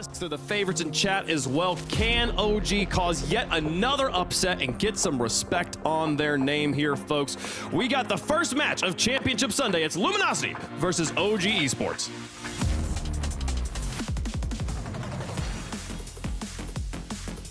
They're the favorites in chat as well. Can OG cause yet another upset and get some respect on their name here, folks? We got the first match of Championship Sunday. It's Luminosity versus OG Esports.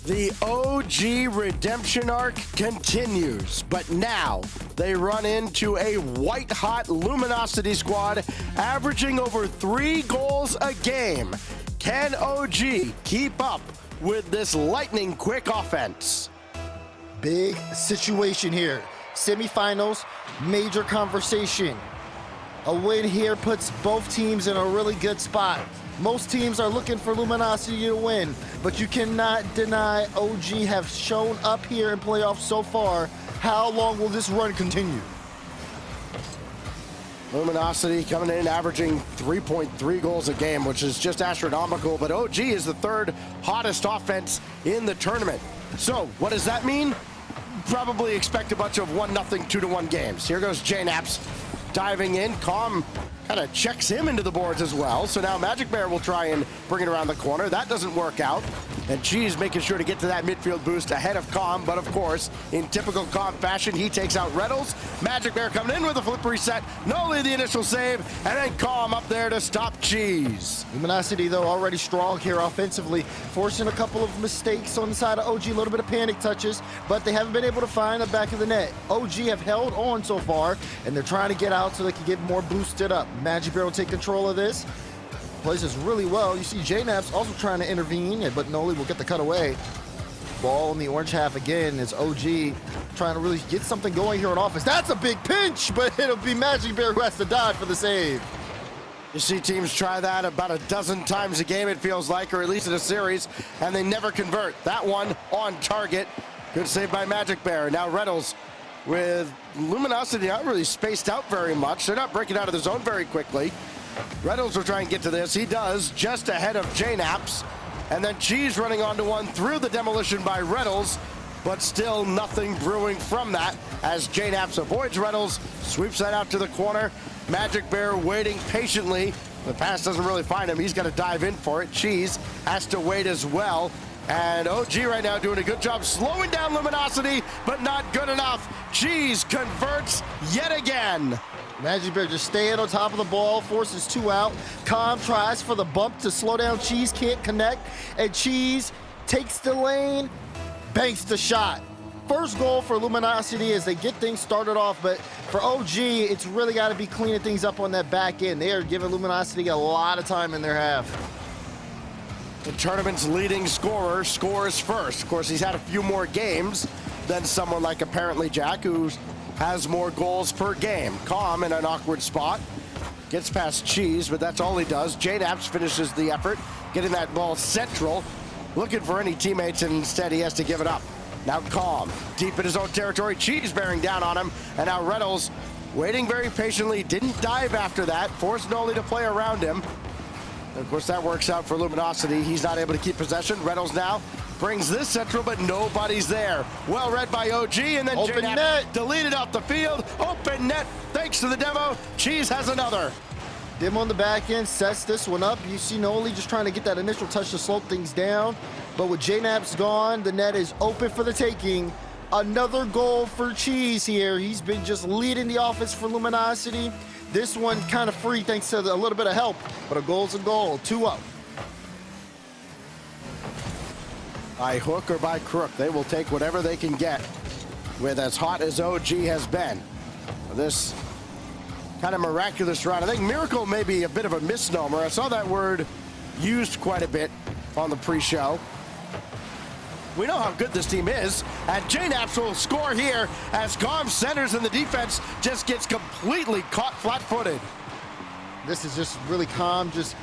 The OG redemption arc continues, but now they run into a white-hot Luminosity squad averaging over 3 goals a game. Can OG keep up with this lightning-quick offense? Big situation here. Semifinals, major conversation. A win here puts both teams in a really good spot. Most teams are looking for Luminosity to win, but you cannot deny OG have shown up here in playoffs so far. How long will this run continue? Luminosity coming in averaging 3.3 goals a game, which is just astronomical, but OG is the third hottest offense in the tournament. So what does that mean? Probably expect a bunch of 1-0, 2-1 games. Here goes JNaps diving in. Calm kind of checks him into the boards as well. So now Magic Bear will try and bring it around the corner. That doesn't work out. And Cheese making sure to get to that midfield boost ahead of Calm. But of course, in typical Calm fashion, he takes out Reynolds. Magic Bear coming in with a flip reset. Noli the initial save. And then Calm up there to stop Cheese. Luminosity, though, already strong here offensively, forcing a couple of mistakes on the side of OG, a little bit of panic touches, but they haven't been able to find the back of the net. OG have held on so far, and they're trying to get out so they can get more boosted up. Magic Bear will take control of this. Plays this really well. You see JNaps also trying to intervene, but Noli will get the cut away. Ball in the orange half again as OG trying to really get something going here on offense. That's a big pinch, but it'll be Magic Bear who has to dive for the save. You see teams try that about a dozen times a game, it feels like, or at least in a series, and they never convert. That one on target. Good save by Magic Bear. Now Reynolds with Luminosity not really spaced out very much. They're not breaking out of the zone very quickly. Reynolds will try and get to this. He does, just ahead of JNaps. And then Cheese running onto one through the demolition by Reynolds, but still nothing brewing from that as JNaps avoids Reynolds, sweeps that out to the corner. Magic Bear waiting patiently. The pass doesn't really find him. He's got to dive in for it. Cheese has to wait as well. And OG right now doing a good job slowing down Luminosity, but not good enough. Cheese converts yet again. Magic Bear just staying on top of the ball, forces 2 out. Calm tries for the bump to slow down Cheese, can't connect. And Cheese takes the lane, banks the shot. First goal for Luminosity as they get things started off, but for OG, it's really got to be cleaning things up on that back end. They are giving Luminosity a lot of time in their half. The tournament's leading scorer scores first. Of course, he's had a few more games than someone like apparently Jack, who has more goals per game. Calm in an awkward spot. Gets past Cheese, but that's all he does. JNaps finishes the effort, getting that ball central, looking for any teammates, and instead he has to give it up. Now Calm, deep in his own territory. Cheese bearing down on him, and now Reynolds waiting very patiently. Didn't dive after that, forced Noli to play around him. And of course, that works out for Luminosity. He's not able to keep possession. Reynolds now brings this central, but nobody's there. Well read by OG, and then open net deleted off the field. Open net, thanks to the demo. Cheese has another. Dim on the back end, sets this one up. You see Noli just trying to get that initial touch to slow things down. But with JNaps gone, the net is open for the taking. Another goal for Cheese here. He's been just leading the offense for Luminosity. This one kind of free thanks to a little bit of help, but a goal's a goal, 2-0. By hook or by crook, they will take whatever they can get with as hot as OG has been. This kind of miraculous run. I think miracle may be a bit of a misnomer. I saw that word used quite a bit on the pre-show. We know how good this team is, and JNaps will score here as Calm centers and the defense just gets caught flat-footed. This is just really Calm, just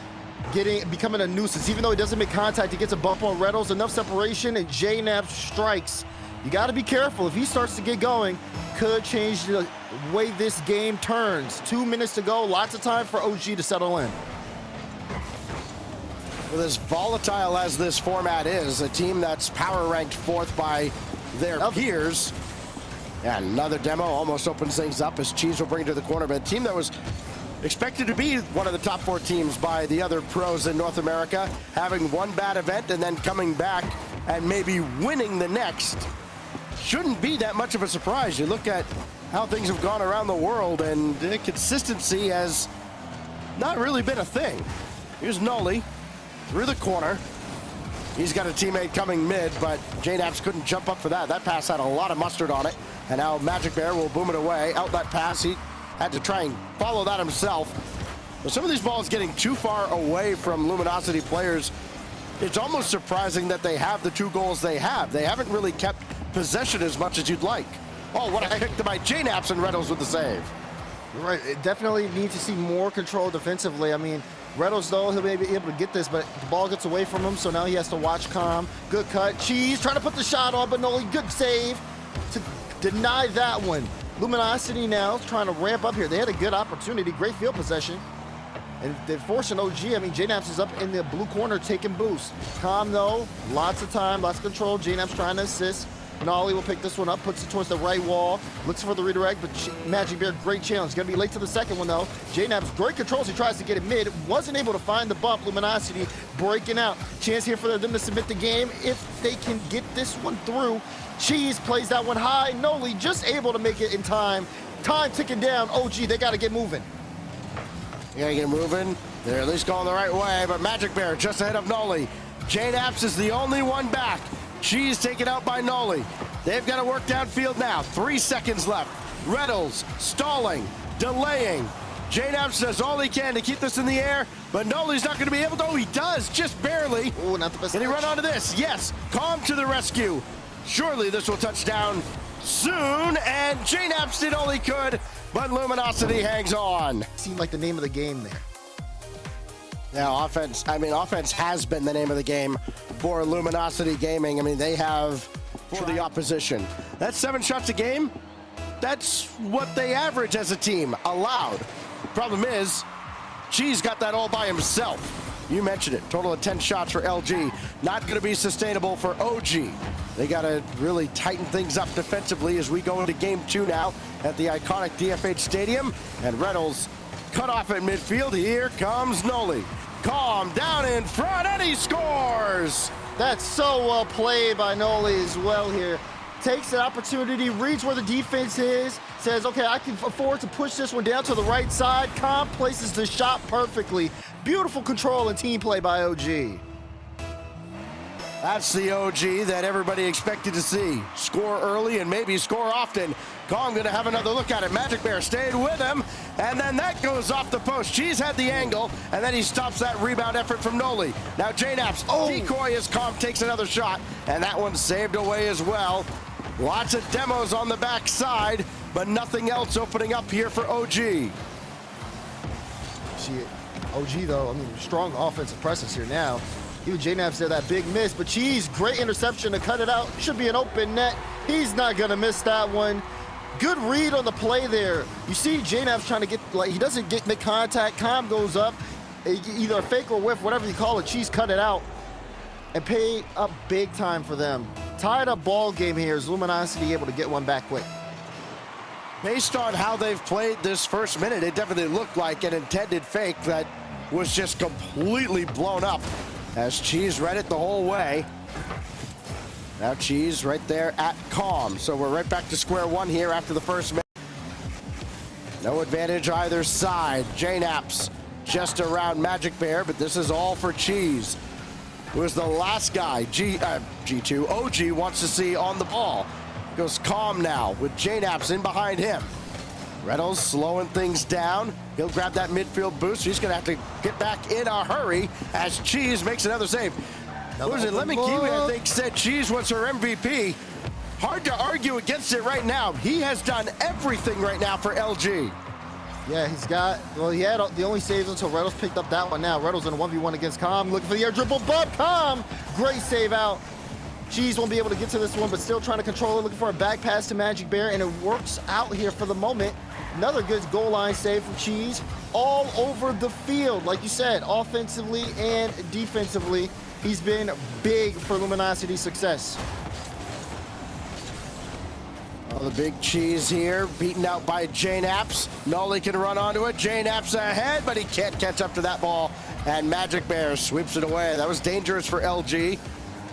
becoming a nuisance. Even though he doesn't make contact, he gets a bump on Reynolds, enough separation, and JNaps strikes. You got to be careful. If he starts to get going, could change the way this game turns. 2 minutes to go, lots of time for OG to settle in. With as volatile as this format is, a team that's power ranked 4th by their peers. And another demo almost opens things up as Cheese will bring it to the corner, but a team that was expected to be one of the top 4 teams by the other pros in North America, having one bad event and then coming back and maybe winning the next. Shouldn't be that much of a surprise. You look at how things have gone around the world, and the consistency has not really been a thing. Here's Noli through the corner. He's got a teammate coming mid, but JNAPS couldn't jump up for that. That pass had a lot of mustard on it, and now Magic Bear will boom it away. Outlet pass, he had to try and follow that himself. But some of these balls getting too far away from Luminosity players. It's almost surprising that they have the 2 goals they have. They haven't really kept possession as much as you'd like. Oh, what a pick by JNAPS, and Reynolds with the save. You're right. It definitely need to see more control defensively. I mean, Reynolds, though, he'll be able to get this, but the ball gets away from him, so now he has to watch calm. Good cut. Cheese trying to put the shot on, but Noli, good save to deny that one. Luminosity now trying to ramp up here. They had a good opportunity, great field possession. And they're forcing OG. I mean, JNAPS is up in the blue corner taking boost. Calm, though. Lots of time, lots of control. JNAPS trying to assist. Nolly will pick this one up, puts it towards the right wall, looks for the redirect, but Magic Bear, great challenge. Gonna be late to the second one, though. JNAPS, great controls. He tries to get it mid. Wasn't able to find the bump. Luminosity breaking out. Chance here for them to submit the game if they can get this one through. Cheese plays that one high. Noli just able to make it in time. Time ticking down. OG, they got to get moving. You gotta get moving. They're at least going the right way, but Magic Bear just ahead of Noli. JNAPS is the only one back. Cheese taken out by Noli. They've got to work downfield now. 3 seconds left. Reynolds stalling, delaying. JNAPS does all he can to keep this in the air, but Noli's not going to be able to. Oh, he does, just barely. Oh, not the best. Can he run onto this? Yes. Calm to the rescue. Surely this will touch down soon, and JNAPS did all he could, but Luminosity hangs on. Seemed like the name of the game there. Now, offense has been the name of the game for Luminosity Gaming. I mean, they have for the opposition. That's 7 shots a game. That's what they average as a team, allowed. Problem is, Cheese got that all by himself. You mentioned it, total of 10 shots for LG. Not gonna be sustainable for OG. They gotta really tighten things up defensively as we go into game 2 now at the iconic DFH Stadium. And Reynolds cut off at midfield. Here comes Noli. Calm down in front, and he scores! That's so well played by Noli as well here. Takes the opportunity, reads where the defense is, says, okay, I can afford to push this one down to the right side. Calm places the shot perfectly. Beautiful control and team play by OG. That's the OG that everybody expected to see. Score early and maybe score often. Kong gonna have another look at it. Magic Bear stayed with him, and then that goes off the post. Cheese had the angle, and then he stops that rebound effort from Noli. Now JNAPS, decoy as Kong takes another shot, and that one's saved away as well. Lots of demos on the backside, but nothing else opening up here for OG. See it. OG, though, I mean, strong offensive presence here now. Even JNAPS there, that big miss, but Cheese, great interception to cut it out. Should be an open net. He's not gonna miss that one. Good read on the play there. You see JNAPS trying to get, like, he doesn't make contact. Calm goes up, either a fake or whiff, whatever you call it. Cheese cut it out and paid up big time for them. Tied up ball game here. Is Luminosity able to get one back quick? Based on how they've played this first minute, it definitely looked like an intended fake that was just completely blown up as Cheese read it the whole way. Now Cheese right there at Calm. So we're right back to square one here after the first minute. No advantage either side. JNAPS just around Magic Bear, but this is all for Cheese, who is the last guy G2 OG wants to see on the ball. Goes Calm now with JNAPS in behind him. Reynolds slowing things down. He'll grab that midfield boost. He's going to have to get back in a hurry as Cheese makes another save. What was it? Lemon Kiwi, I think, said Cheese was her MVP. Hard to argue against it right now. He has done everything right now for LG. Yeah, he's got, well, he had the only saves until Reynolds picked up that one now. Reynolds in a 1v1 against Calm, looking for the air dribble, but Calm, great save out. Cheese won't be able to get to this one, but still trying to control it, looking for a back pass to Magic Bear, and it works out here for the moment. Another good goal line save from Cheese. All over the field, like you said, offensively and defensively. He's been big for Luminosity's success. Oh, the big cheese here, beaten out by JNaps. Nolly can run onto it. JNaps ahead, but he can't catch up to that ball. And Magic Bear sweeps it away. That was dangerous for LG.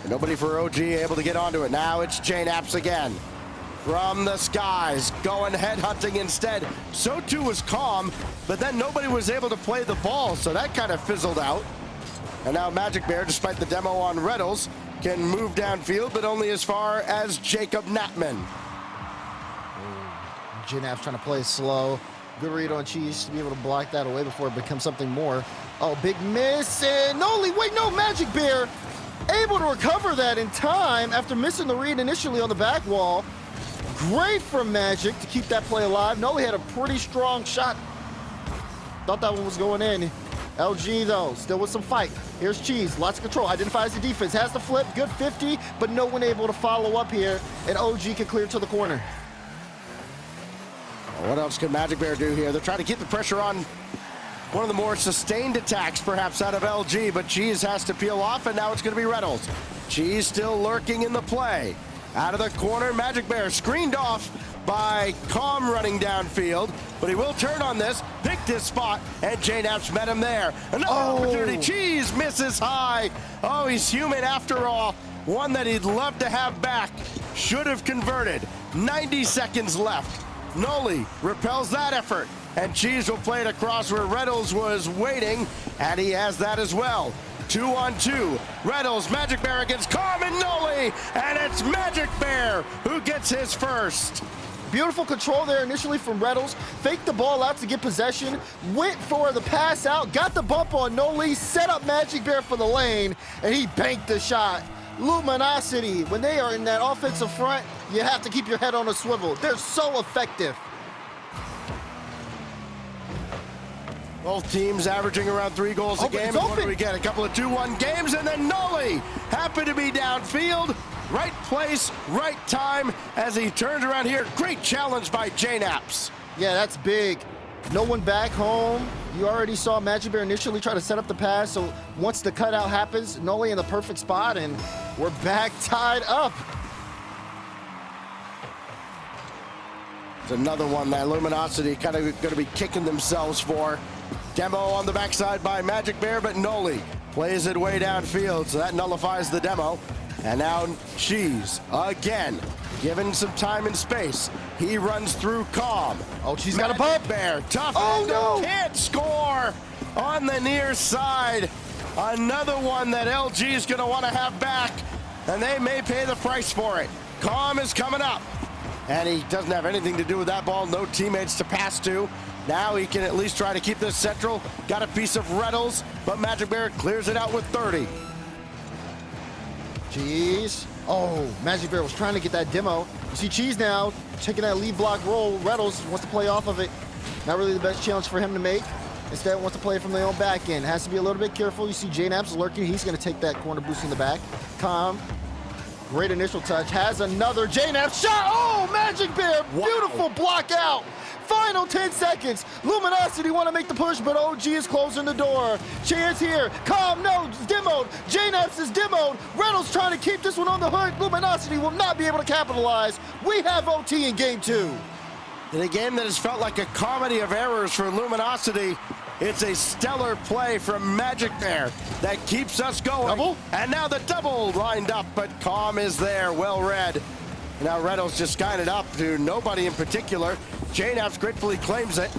Nobody for OG able to get onto it. Now it's JNaps again. From the skies, going head hunting instead. So too was Calm, but then nobody was able to play the ball, so that kind of fizzled out. And now Magic Bear, despite the demo on Reddles, can move downfield, but only as far as Jacob Knapman. JNaps trying to play slow. Good read on Cheese to be able to block that away before it becomes something more. Oh, big miss, and Noli, wait, no, Magic Bear able to recover that in time after missing the read initially on the back wall. Great from Magic to keep that play alive. Noli had a pretty strong shot. Thought that one was going in. LG, though, still with some fight. Here's Cheese, lots of control, identifies the defense, has the flip, good 50, but no one able to follow up here, and OG can clear to the corner. What else can Magic Bear do here? They're trying to keep the pressure on one of the more sustained attacks, perhaps, out of LG, but Cheese has to peel off, and now it's going to be Reynolds. Cheese still lurking in the play. Out of the corner, Magic Bear screened off by Calm running downfield, but he will turn on this, picked his spot, and JNaps met him there. Another opportunity. Cheese misses high. Oh, he's human after all. One that he'd love to have back. Should have converted. 90 seconds left. Noli repels that effort, and Cheese will play it across where Reynolds was waiting, and he has that as well. 2-on-2. Reynolds, Magic Bear against Calm and Noli, and it's Magic Bear who gets his first. Beautiful control there initially from Reynolds. Faked the ball out to get possession. Went for the pass out. Got the bump on Noli. Set up Magic Bear for the lane. And he banked the shot. Luminosity, when they are in that offensive front, you have to keep your head on a swivel. They're so effective. Both teams averaging around 3 goals a game. And what do we get? A couple of 2-1 games, and then Noli happy to be downfield. Right place, right time as he turns around here. Great challenge by JNaps. Yeah, that's big. No one back home. You already saw Magic Bear initially try to set up the pass, so once the cutout happens, Noli in the perfect spot, and we're back tied up. It's another one that Luminosity kind of going to be kicking themselves for. Demo on the backside by Magic Bear, but Noli plays it way downfield, so that nullifies the demo. And now Cheese, again, given some time and space. He runs through Calm. Oh, she's got a bump. Bear, tough. Oh, no. Can't score on the near side. Another one that LG is going to want to have back, and they may pay the price for it. Calm is coming up, and he doesn't have anything to do with that ball. No teammates to pass to. Now he can at least try to keep this central. Got a piece of Reynolds, but Magic Bear clears it out with 30. Cheese. Oh, Magic Bear was trying to get that demo. You see Cheese now taking that lead block roll. Reynolds wants to play off of it. Not really the best challenge for him to make. Instead, wants to play from the own back end. Has to be a little bit careful. You see JNaps lurking. He's going to take that corner boost in the back. Calm. Great initial touch. Has another JNaps shot. Oh, Magic Bear. Beautiful block out. Final 10 seconds. Luminosity want to make the push, but OG is closing the door. Chance here. Calm, no, demoed. JNaps is demoed. Reynolds trying to keep this one on the hook. Luminosity will not be able to capitalize. We have OT in game 2. In a game that has felt like a comedy of errors for Luminosity, it's a stellar play from Magic Bear that keeps us going. Double? And now the double lined up, but Calm is there, well read. Now Reynolds just skying it up to nobody in particular. JNaps gratefully claims it.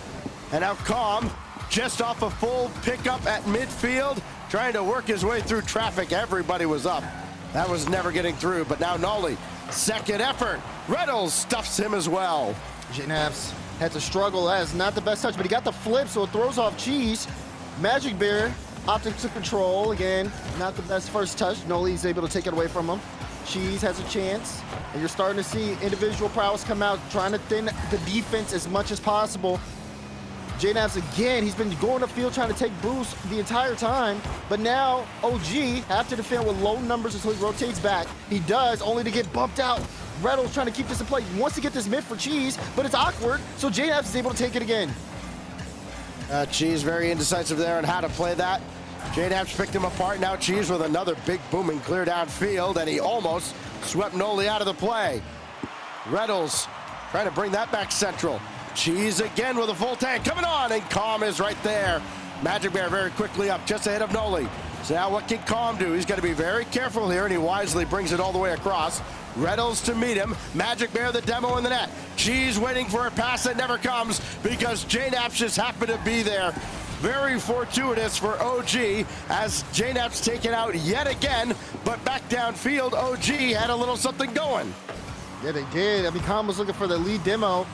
And now Calm just off a full pickup at midfield, trying to work his way through traffic. Everybody was up. That was never getting through, but now Noli, second effort. Reynolds stuffs him as well. JNaps had to struggle. That is not the best touch, but he got the flip, so it throws off Cheese. Magic Bear opting to control. Again, not the best first touch. Noli's able to take it away from him. Cheese has a chance, and you're starting to see individual prowess come out, trying to thin the defense as much as possible. JNaps again, he's been going upfield trying to take boosts the entire time, but now OG have to defend with low numbers until he rotates back. He does, only to get bumped out. Reynolds trying to keep this in play. He wants to get this mid for Cheese, but it's awkward, so JNaps is able to take it again. Cheese very indecisive there on how to play that. JNaps picked him apart. Now Cheese with another big booming clear downfield, and he almost swept Noli out of the play. Reynolds trying to bring that back central. Cheese again with a full tank coming on, and Calm is right there. Magic Bear very quickly up, just ahead of Noli. So now what can Calm do? He's got to be very careful here, and he wisely brings it all the way across. Reynolds to meet him. Magic Bear, the demo in the net. Cheese waiting for a pass that never comes because JNaps just happened to be there. Very fortuitous for OG as JNaps taken out yet again, but back downfield, OG had a little something going. Yeah, they did. I mean, Calm was looking for the lead demo.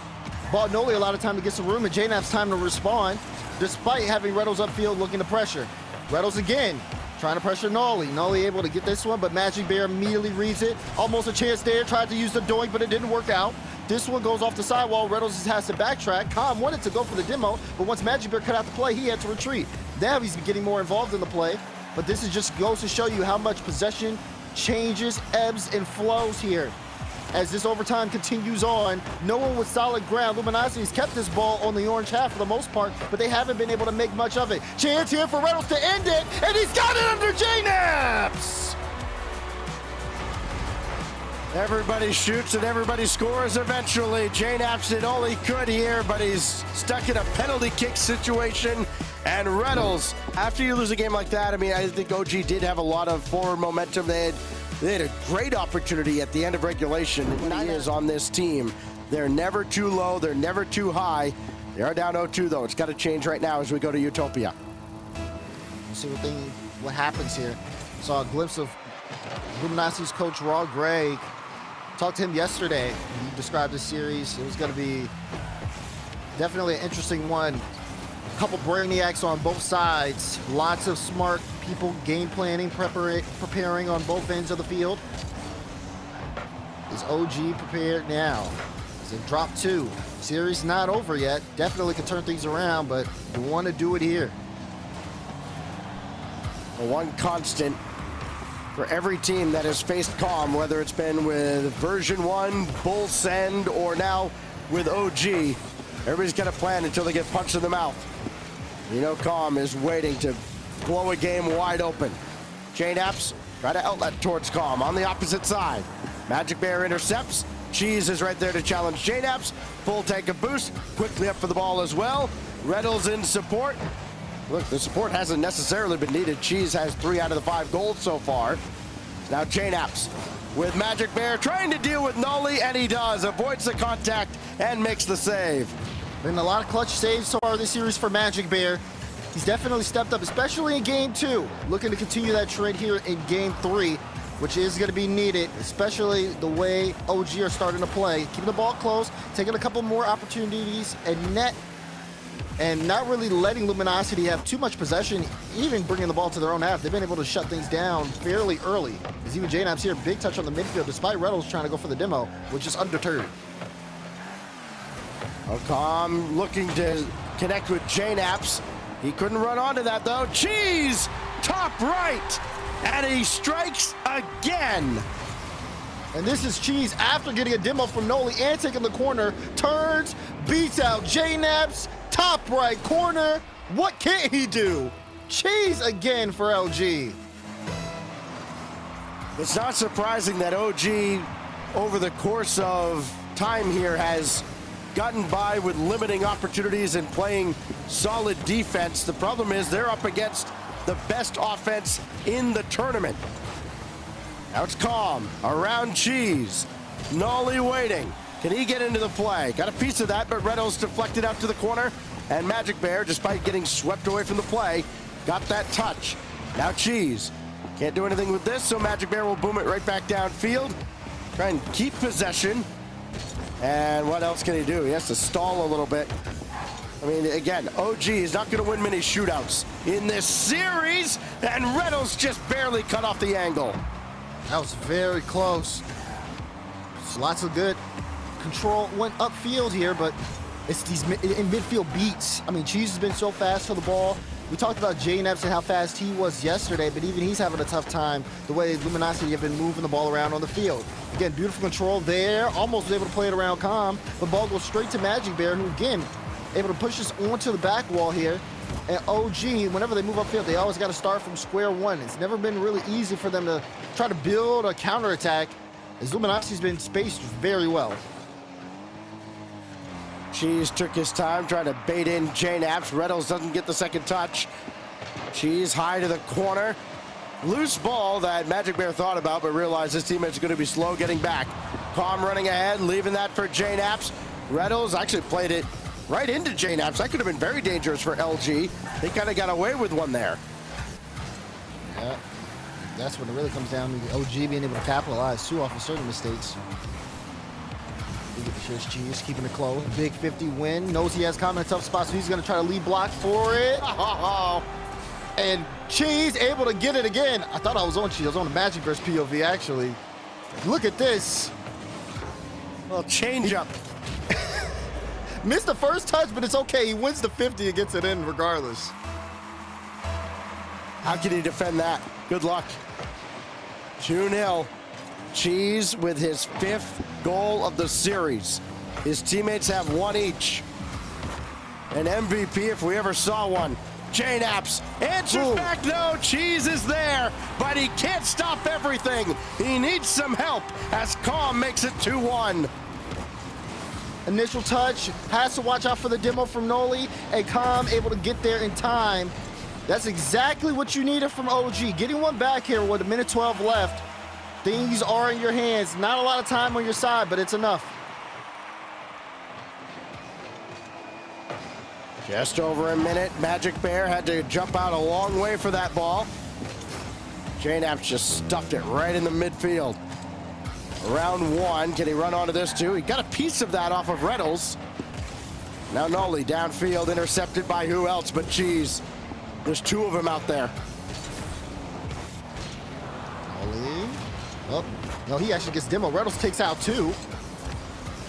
Bought Noli a lot of time to get some room, and JNaps time to respond, despite having Reynolds upfield looking to pressure. Reynolds again, trying to pressure Noli. Noli able to get this one, but Magic Bear immediately reads it. Almost a chance there, tried to use the doink, but it didn't work out. This one goes off the sidewall. Reynolds just has to backtrack. Calm wanted to go for the demo, but once Magic Bear cut out the play, he had to retreat. Now he's getting more involved in the play, but this is just goes to show you how much possession changes, ebbs, and flows here. As this overtime continues on, no one with solid ground. Luminosity's kept this ball on the orange half for the most part, but they haven't been able to make much of it. Chance here for Reynolds to end it, and he's got it under JNaps! Everybody shoots and everybody scores eventually. JNaps did all he could here, but he's stuck in a penalty kick situation. And Reynolds, after you lose a game like that, I mean, I think OG did have a lot of forward momentum. They had a great opportunity at the end of regulation. He is on this team. They're never too low. They're never too high. They are down 0-2, though. It's got to change right now as we go to Utopia. We'll see what happens here. Saw a glimpse of Luminosity's coach, Raw Gray. Talked to him yesterday. He described the series. It was going to be definitely an interesting one. A couple brainiacs on both sides. Lots of smart people game planning, preparing on both ends of the field. Is OG prepared now? Is it drop 2? Series not over yet. Definitely could turn things around, but you want to do it here. The one constant for every team that has faced Calm, whether it's been with version 1, Bull Send, or now with OG, everybody's got a plan until they get punched in the mouth. You know Calm is waiting to blow a game wide open. JNaps try to outlet towards Calm on the opposite side. Magic Bear intercepts. Cheese is right there to challenge JNaps. Full tank of boost, quickly up for the ball as well. Reynolds in support. Look, the support hasn't necessarily been needed. Cheese has 3 out of the 5 goals so far. Now JNaps with Magic Bear trying to deal with Noli, and he does. Avoids the contact and makes the save. Been a lot of clutch saves so far this series for Magic Bear. He's definitely stepped up, especially in game 2. Looking to continue that trend here in game 3, which is going to be needed, especially the way OG are starting to play. Keeping the ball close, taking a couple more opportunities and net, and not really letting Luminosity have too much possession, even bringing the ball to their own half. They've been able to shut things down fairly early. As even JNaps here, big touch on the midfield, despite Reynolds trying to go for the demo, which is undeterred. Calm looking to connect with JNaps. He couldn't run onto that, though. Cheese, top right, and he strikes again. And this is Cheese after getting a demo from Noli and taking the corner. Turns, beats out JNaps, top right corner. What can't he do? Cheese again for LG. It's not surprising that OG, over the course of time here, has gotten by with limiting opportunities and playing solid defense. The problem is they're up against the best offense in the tournament. Now it's Calm around Cheese. Noli waiting. Can he get into the play? Got a piece of that, but Reynolds deflected out to the corner. And Magic Bear, despite getting swept away from the play, got that touch. Now Cheese. Can't do anything with this, so Magic Bear will boom it right back downfield. Try and keep possession. And what else can he do? He has to stall a little bit. I mean, again, OG is not going to win many shootouts in this series, and Reynolds just barely cut off the angle. That was very close. Lots of good control went upfield here, but it's these in midfield beats. I mean, Cheese has been so fast to the ball. We talked about JNaps and how fast he was yesterday, but even he's having a tough time the way Luminosity have been moving the ball around on the field. Again, beautiful control there. Almost was able to play it around Calm. The ball goes straight to Magic Bear, who, again, able to push this onto the back wall here. And OG, whenever they move upfield, they always got to start from square one. It's never been really easy for them to try to build a counterattack, as Luminosity's been spaced very well. Cheese took his time, trying to bait in J-Naps. Reynolds doesn't get the second touch. Cheese high to the corner. Loose ball that Magic Bear thought about, but realized his teammate's going to be slow getting back. Calm running ahead, leaving that for J-Naps. Reynolds actually played it right into J-Naps. That could have been very dangerous for LG. They kind of got away with one there. Yeah, that's when it really comes down to OG being able to capitalize too off of certain mistakes. Here's Cheese keeping it close. Big 50 win. Knows he has Calm in a tough spot, so he's going to try to lead block for it. And Cheese able to get it again. I thought I was on Cheese. I was on the Magic versus POV, actually. Look at this. Well, change up. Missed the first touch, but it's okay. He wins the 50 and gets it in regardless. How can he defend that? Good luck. 2-0. Cheese with his 5th goal of the series. His teammates have 1 each. An MVP if we ever saw one. J-Naps answers back, no, Cheese is there, but he can't stop everything. He needs some help as Calm makes it 2-1. Initial touch, has to watch out for the demo from Noli, and Calm able to get there in time. That's exactly what you needed from OG. Getting one back here with 1:12 left. Things are in your hands. Not a lot of time on your side, but it's enough. Just over a minute. Magic Bear had to jump out a long way for that ball. J-Naps just stuffed it right in the midfield. Round 1. Can he run onto this too? He got a piece of that off of Reynolds. Now Noli downfield, intercepted by who else but Cheese. There's 2 of them out there. Noli. Oh, no, he actually gets demo. Reynolds takes out 2.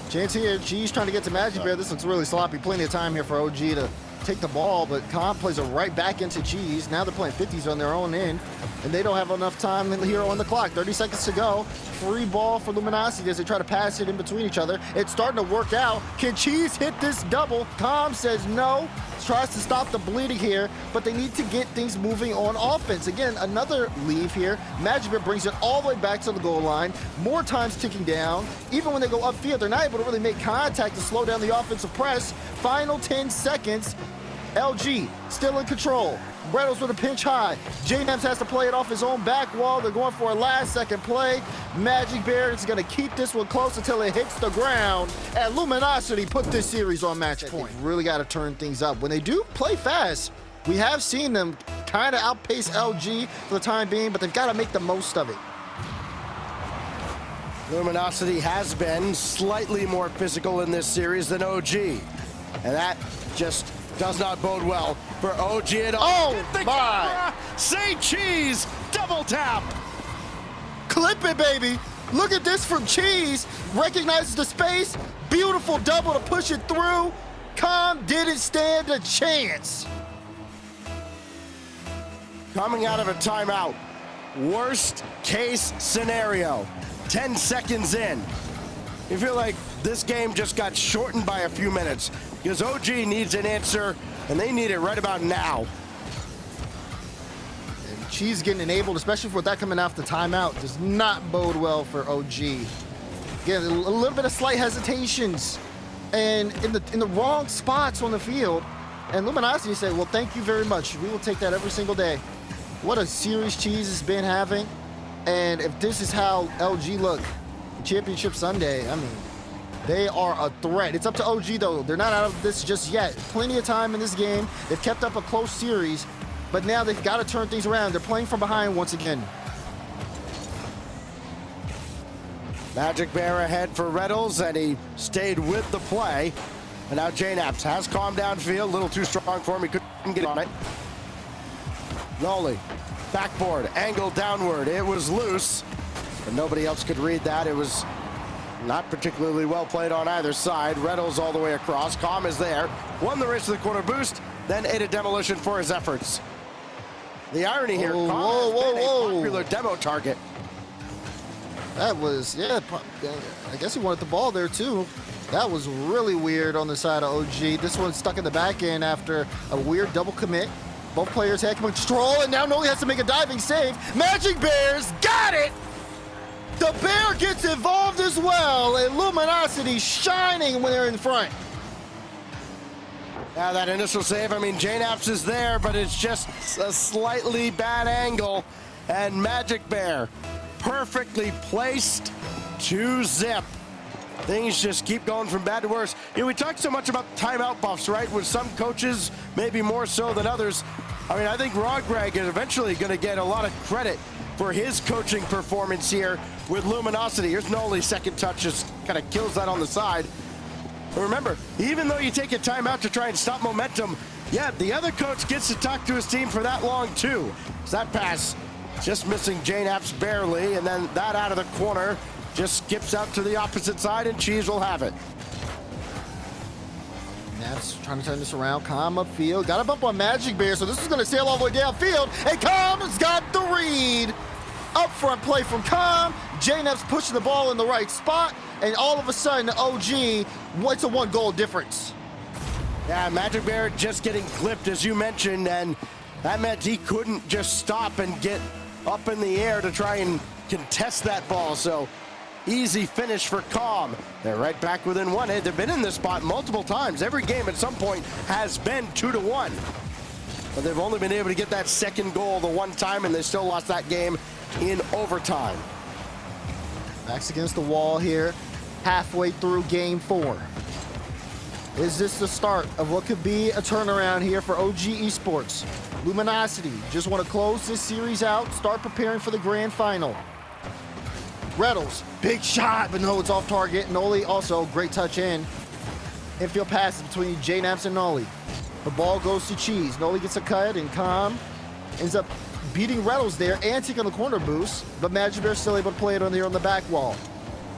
Chance here, Cheese trying to get to Magic Bear. This looks really sloppy. Plenty of time here for OG to take the ball, but Calm plays it right back into Cheese. Now they're playing 50s on their own end, and they don't have enough time here on the clock. 30 seconds to go. Free ball for Luminosity as they try to pass it in between each other. It's starting to work out. Can Cheese hit this double? Calm says no. Tries to stop the bleeding here, but they need to get things moving on offense. Again, another leave here. Magic Bear brings it all the way back to the goal line. More times ticking down. Even when they go upfield, they're not able to really make contact to slow down the offensive press. Final 10 seconds. LG still in control. Reynolds with a pinch high. J-Naps has to play it off his own back wall. They're going for a last-second play. Magic Bear is going to keep this one close until it hits the ground. And Luminosity put this series on match point. They've really got to turn things up. When they do play fast, we have seen them kind of outpace LG for the time being, but they've got to make the most of it. Luminosity has been slightly more physical in this series than OG. And that just does not bode well for OG at all. Oh, my. Say Cheese, double tap. Clip it, baby. Look at this from Cheese. Recognizes the space. Beautiful double to push it through. Calm didn't stand a chance. Coming out of a timeout. Worst case scenario. 10 seconds in. You feel like this game just got shortened by a few minutes because OG needs an answer, and they need it right about now. And Cheese getting enabled, especially with that coming off the timeout, does not bode well for OG. Again, a little bit of slight hesitations and in the wrong spots on the field. And Luminosity said, well, thank you very much. We will take that every single day. What a series Cheese has been having. And if this is how LG look, Championship Sunday, I mean, they are a threat. It's up to OG, though. They're not out of this just yet. Plenty of time in this game. They've kept up a close series, but now they've got to turn things around. They're playing from behind once again. Magic Bear ahead for Reynolds, and he stayed with the play. And now J-Naps has calmed downfield. A little too strong for him. He couldn't get on it. Noli, backboard, angle downward. It was loose, but nobody else could read that. It was not particularly well played on either side. Reynolds all the way across. Calm is there. Won the race to the corner boost, then ate a demolition for his efforts. The irony here, Calm has been a popular demo target. That was, yeah, I guess he wanted the ball there too. That was really weird on the side of OG. This one stuck in the back end after a weird double commit. Both players had control, and now Noli has to make a diving save. Magic Bears got it! The Bear gets involved as well, and Luminosity shining when they're in front. Now that initial save, I mean, JNAPS is there, but it's just a slightly bad angle. And Magic Bear, perfectly placed to zip. Things just keep going from bad to worse. You know, we talk so much about timeout buffs, right? With some coaches, maybe more so than others. I mean, I think Greg is eventually going to get a lot of credit for his coaching performance here with Luminosity. Here's Noli's second touch, just kind of kills that on the side. But remember, even though you take a timeout to try and stop momentum, yeah, the other coach gets to talk to his team for that long too. So that pass just missing JNAPS barely, and then that out of the corner just skips out to the opposite side, and Cheese will have it. Naps trying to turn this around. Calm upfield. Got a bump on Magic Bear, so this is going to sail all the way downfield. And Calm's got the read. Up front play from Calm. JNAP's pushing the ball in the right spot, and all of a sudden, OG, it's a 1-goal difference. Yeah, Magic Bear just getting clipped, as you mentioned, and that meant he couldn't just stop and get up in the air to try and contest that ball. So easy finish for Calm. They're right back within one. They've been in this spot multiple times. Every game at some point has been 2-1. But they've only been able to get that second goal the one time, and they still lost that game in overtime. Backs against the wall here, halfway through game 4. Is this the start of what could be a turnaround here for OG Esports? Luminosity just want to close this series out, start preparing for the grand final. Reynolds, big shot, but no, it's off target. Noli also, great touch in. Infield pass between JNAPS and Noli. The ball goes to Cheese. Noli gets a cut, and Calm ends up beating Reynolds there and taking the corner boost, but Magic Bear still able to play it on the back wall.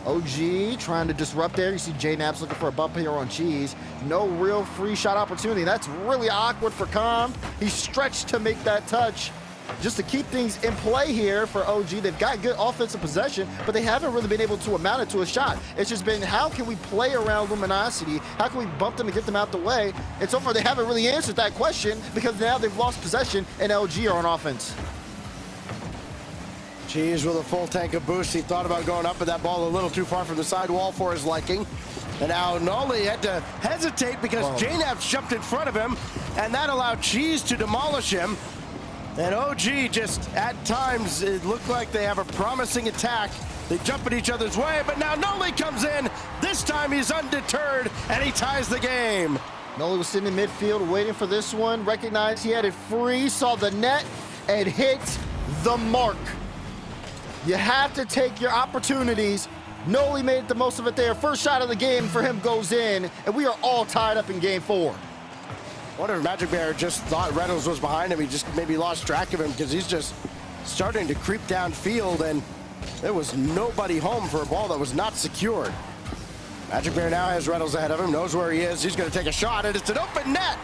OG trying to disrupt there. You see JNAPS looking for a bump here on Cheese. No real free shot opportunity. That's really awkward for Calm. He stretched to make that touch. Just to keep things in play here for OG. They've got good offensive possession, but they haven't really been able to amount it to a shot. It's just been, how can we play around Luminosity? How can we bump them and get them out the way? And so far, they haven't really answered that question, because now they've lost possession and LG are on offense. Cheese with a full tank of boost. He thought about going up, but that ball a little too far from the sidewall for his liking. And now Noli had to hesitate because JNAPS jumped in front of him, and that allowed Cheese to demolish him. And OG just, at times, it looked like they have a promising attack. They jump at each other's way, but now Noli comes in. This time he's undeterred, and he ties the game. Noli was sitting in midfield waiting for this one. Recognized he had it free, saw the net, and hit the mark. You have to take your opportunities. Noli made the most of it there. First shot of the game for him goes in, and we are all tied up in game 4. I wonder if Magic Bear just thought Reynolds was behind him. He just maybe lost track of him, because he's just starting to creep downfield, and there was nobody home for a ball that was not secured. Magic Bear now has Reynolds ahead of him, knows where he is. He's going to take a shot, and it's an open net.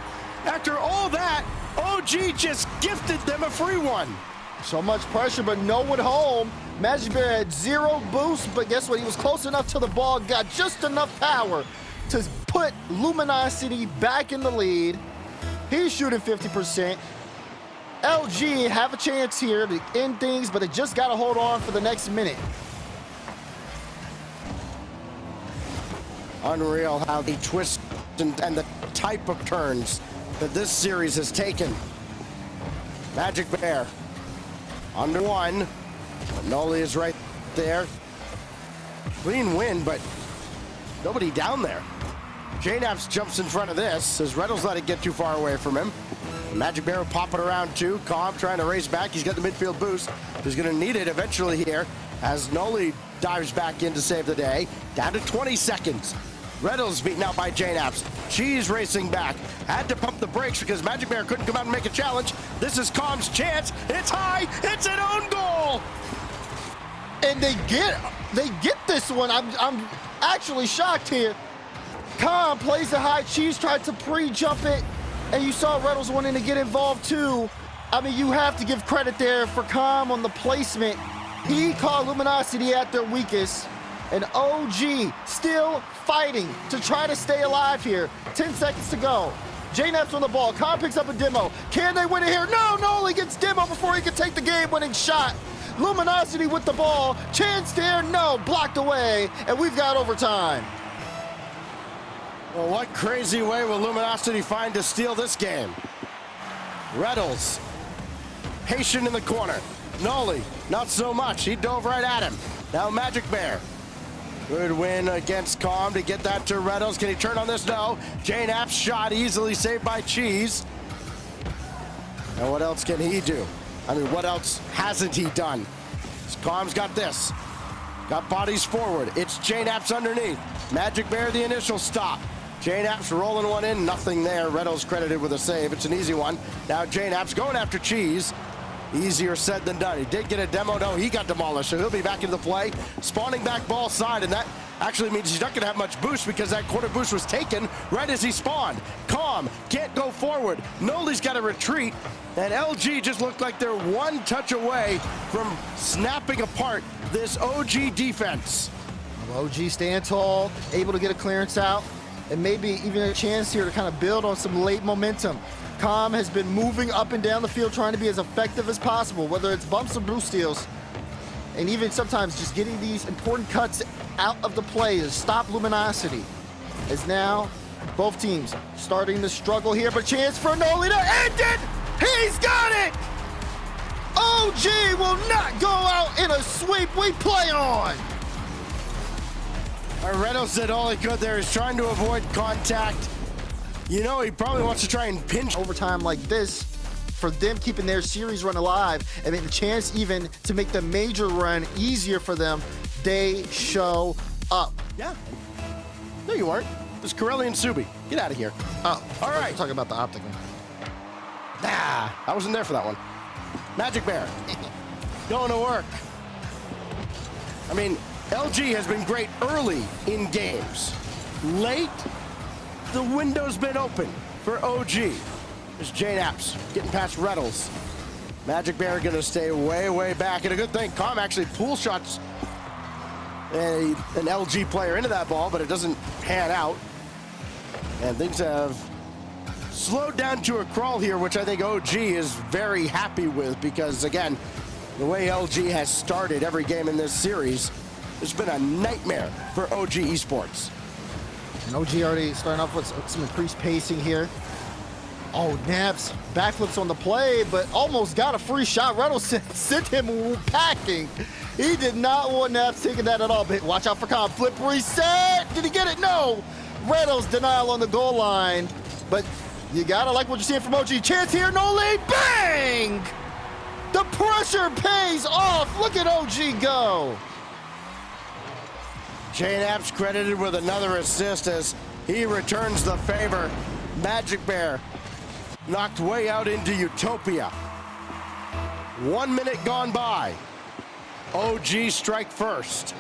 After all that, OG just gifted them a free one. So much pressure, but no one home. Magic Bear had 0 boost, but guess what? He was close enough to the ball, got just enough power to put Luminosity back in the lead. He's shooting 50%. LG have a chance here to end things, but they just got to hold on for the next minute. Unreal how the twist and the type of turns that this series has taken. Magic Bear under 1. Noli is right there. Clean win, but nobody down there. JNAPS jumps in front of this as Reynolds let it get too far away from him. Magic Bear will pop it around too. Calm trying to race back. He's got the midfield boost. He's going to need it eventually here as Noli dives back in to save the day. Down to 20 seconds. Reynolds beaten out by JNAPS. Cheese racing back. Had to pump the brakes because Magic Bear couldn't come out and make a challenge. This is Calm's chance. It's high. It's an own goal. And they get this one. I'm actually shocked here. Calm plays the high. Cheese tried to pre-jump it, and you saw Reynolds wanting to get involved too. I mean, you have to give credit there for Calm on the placement. He caught Luminosity at their weakest, and OG still fighting to try to stay alive here. 10 seconds to go. JNAPS on the ball. Calm picks up a demo. Can they win it here? No, Noli gets demo before he can take the game-winning shot. Luminosity with the ball. Chance there, no, blocked away, and we've got overtime. Well, what crazy way will Luminosity find to steal this game? Reddles, patient in the corner. Noli, not so much. He dove right at him. Now Magic Bear. Good win against Calm to get that to Reddles. Can he turn on this? No. Jane App's shot easily saved by Cheese. And what else can he do? I mean, what else hasn't he done? Calm's got this. Got bodies forward. It's Jane App's underneath. Magic Bear, the initial stop. Jane App's rolling one in, nothing there. Reddles credited with a save. It's an easy one. Now Jane App's going after Cheese. Easier said than done. He did get a demo. No, he got demolished, so he'll be back into the play. Spawning back ball side, and that actually means he's not going to have much boost because that quarter boost was taken right as he spawned. Calm can't go forward. Noli's got to retreat, and LG just looked like they're one touch away from snapping apart this OG defense. OG staying tall, able to get a clearance out, and maybe even a chance here to kind of build on some late momentum. Calm has been moving up and down the field trying to be as effective as possible, whether it's bumps or boost steals, and even sometimes just getting these important cuts out of the play to stop Luminosity. As now both teams starting to struggle here, but chance for Noli to end it! He's got it! OG will not go out in a sweep. We play on! Reynolds did all he could there. He's trying to avoid contact. You know, he probably wants to try and pinch overtime like this for them keeping their series run alive and the chance even to make the major run easier for them. They show up. Yeah. No, you weren't. It was Corelli and Subi. Get out of here. Oh, all right. We're talking about the optic one. Nah, I wasn't there for that one. Magic Bear going to work. I mean, LG has been great early in games. Late, the window's been open for OG. There's Jane Apps getting past Reddles. Magic Bear gonna stay way, way back. And a good thing, Calm actually pool shots an LG player into that ball, but it doesn't pan out. And things have slowed down to a crawl here, which I think OG is very happy with because, again, the way LG has started every game in this series, it's been a nightmare for OG Esports. And OG already starting off with some increased pacing here. Oh, Naps backflips on the play, but almost got a free shot. Reynolds sent him packing. He did not want Naps taking that at all. But watch out for Calm. Flip reset. Did he get it? No. Reynolds denial on the goal line. But you gotta like what you're seeing from OG. Chance here, no lead. Bang! The pressure pays off. Look at OG go. Jane Apps credited with another assist as he returns the favor. Magic Bear knocked way out into Utopia. 1 minute gone by. OG strike first.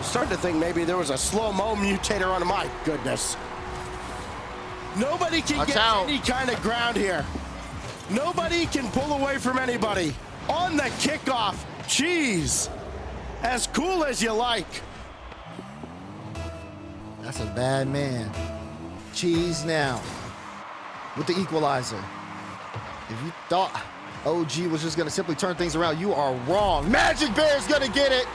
Starting to think maybe there was a slow-mo mutator on him. My goodness. Nobody can get any kind of ground here. Nobody can pull away from anybody. On the kickoff, Cheese. As cool as you like. That's a bad man. Cheese now with the equalizer. If you thought OG was just gonna simply turn things around, you are wrong. Magic Bear's gonna get it.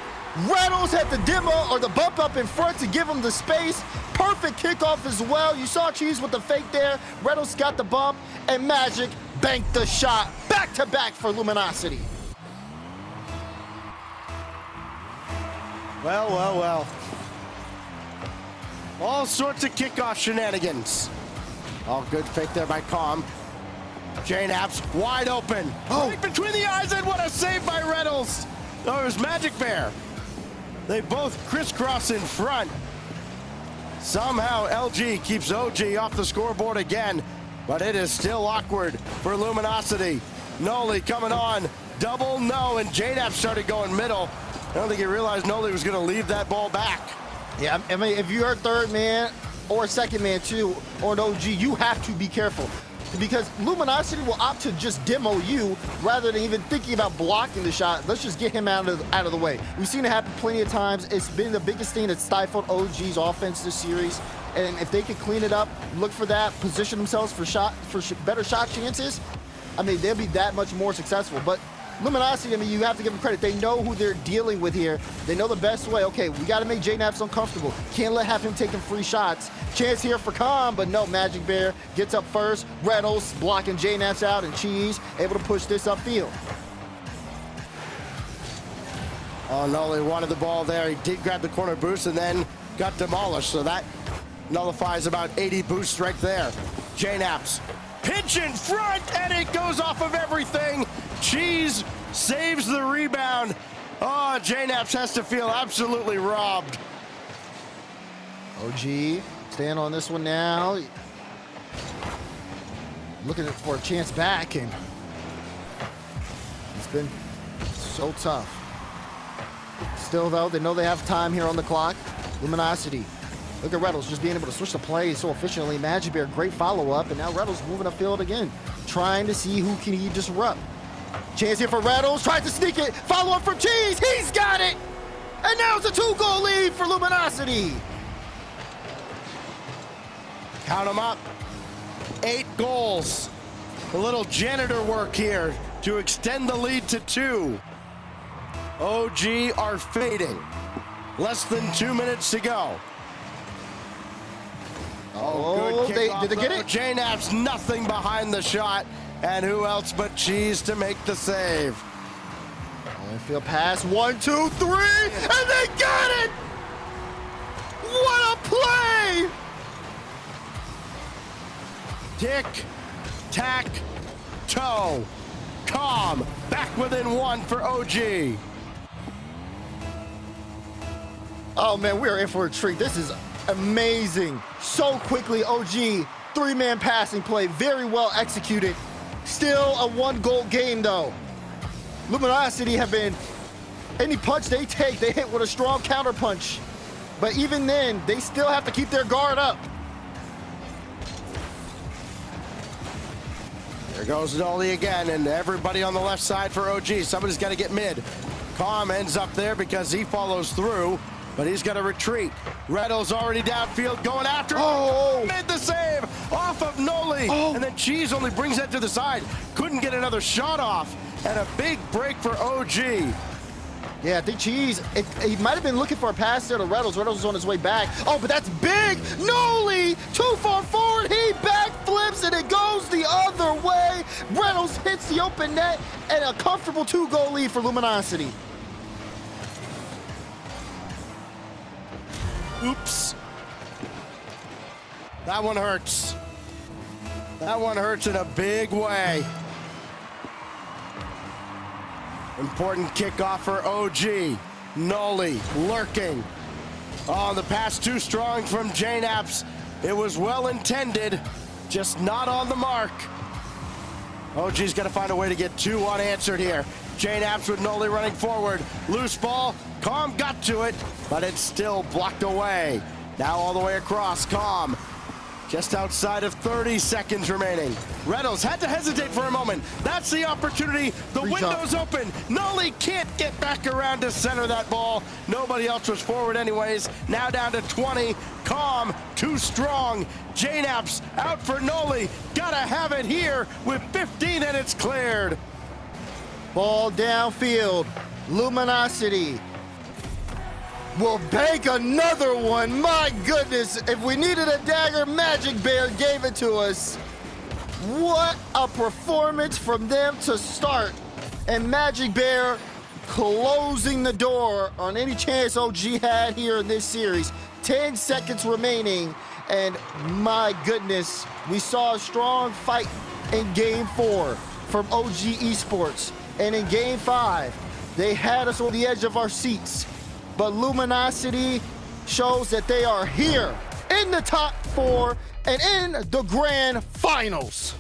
Reynolds had the demo or the bump up in front to give him the space. Perfect kickoff as well. You saw Cheese with the fake there. Reynolds got the bump, and Magic banked the shot. Back to back for Luminosity. Well, well, well. All sorts of kickoff shenanigans. All good fake there by Calm. Jane Apps wide open. Oh, right between the eyes, and what a save by Reynolds. Oh, it was Magic Bear. They both crisscross in front. Somehow LG keeps OG off the scoreboard again, but it is still awkward for Luminosity. Noli coming on, double no, and Jane Apps started going middle. I don't think he realized Noli was going to leave that ball back. Yeah, I mean, if you're a third man or a second man too, or an OG, you have to be careful. Because Luminosity will opt to just demo you rather than even thinking about blocking the shot. Let's just get him out of the way. We've seen it happen plenty of times. It's been the biggest thing that stifled OG's offense this series. And if they can clean it up, look for that, position themselves for better shot chances, I mean, they'll be that much more successful. But Luminosity, I mean, you have to give them credit. They know who they're dealing with here. They know the best way. Okay, we got to make JNaps uncomfortable. Can't have him take them free shots. Chance here for Calm, but no, Magic Bear gets up first. Reynolds blocking JNaps out, and Cheese able to push this upfield. Oh, no, he wanted the ball there. He did grab the corner boost and then got demolished. So that nullifies about 80 boosts right there. JNaps pitch in front, and it goes off of everything. Cheese saves the rebound. Oh, JNaps has to feel absolutely robbed. OG staying on this one now. Looking for a chance back, and it's been so tough. Still, though, they know they have time here on the clock. Luminosity. Look at Reynolds just being able to switch the play so efficiently. Magic Bear, great follow-up, and now Reynolds moving upfield again, trying to see who can he disrupt. Chance here for Reynolds, tries to sneak it. Follow-up from Cheese, he's got it! And now it's a 2-goal lead for Luminosity. Count them up. 8 goals. A little janitor work here to extend the lead to 2. OG are fading. Less than 2 minutes to go. Oh, good did they get it? JNaps nothing behind the shot. And who else but Cheese to make the save? Field pass, 1, 2, 3, and they got it! What a play! Tick, tack, toe. Calm, back within 1 for OG. Oh man, we are in for a treat. This is amazing. So quickly, OG, 3-man passing play, very well executed. Still a 1-goal game though. Luminosity have been, any punch they take, they hit with a strong counter punch. But even then, they still have to keep their guard up. There goes Noli again, and everybody on the left side for OG. Somebody's got to get mid. Calm ends up there because he follows through, but he's got to retreat. Redo's already downfield going after him. Oh! Made the save off of Noli. Oh. And then Cheese only brings that to the side. Couldn't get another shot off. And a big break for OG. Yeah, I think Cheese, he might have been looking for a pass there to Reynolds. Reynolds was on his way back. Oh, but that's big! Noli, too far forward, he backflips and it goes the other way. Reynolds hits the open net and a comfortable 2-goal lead for Luminosity. Oops. That one hurts. That one hurts in a big way. Important kickoff for OG. Noli lurking. Oh, the pass too strong from JNaps. It was well intended, just not on the mark. OG's got to find a way to get 2 unanswered here. JNaps with Noli running forward. Loose ball. Calm got to it, but it's still blocked away. Now all the way across. Calm. Just outside of 30 seconds remaining. Reynolds had to hesitate for a moment. That's the opportunity. The window's open. Noli can't get back around to center that ball. Nobody else was forward anyways. Now down to 20. Calm, too strong. JNaps out for Noli. Gotta have it here with 15 and it's cleared. Ball downfield. Luminosity will bank another one. My goodness, if we needed a dagger, Magic Bear gave it to us. What a performance from them to start. And Magic Bear closing the door on any chance OG had here in this series. 10 seconds remaining, and my goodness, we saw a strong fight in Game 4 from OG Esports. And in Game 5, they had us on the edge of our seats. But Luminosity shows that they are here in the top 4 and in the grand finals.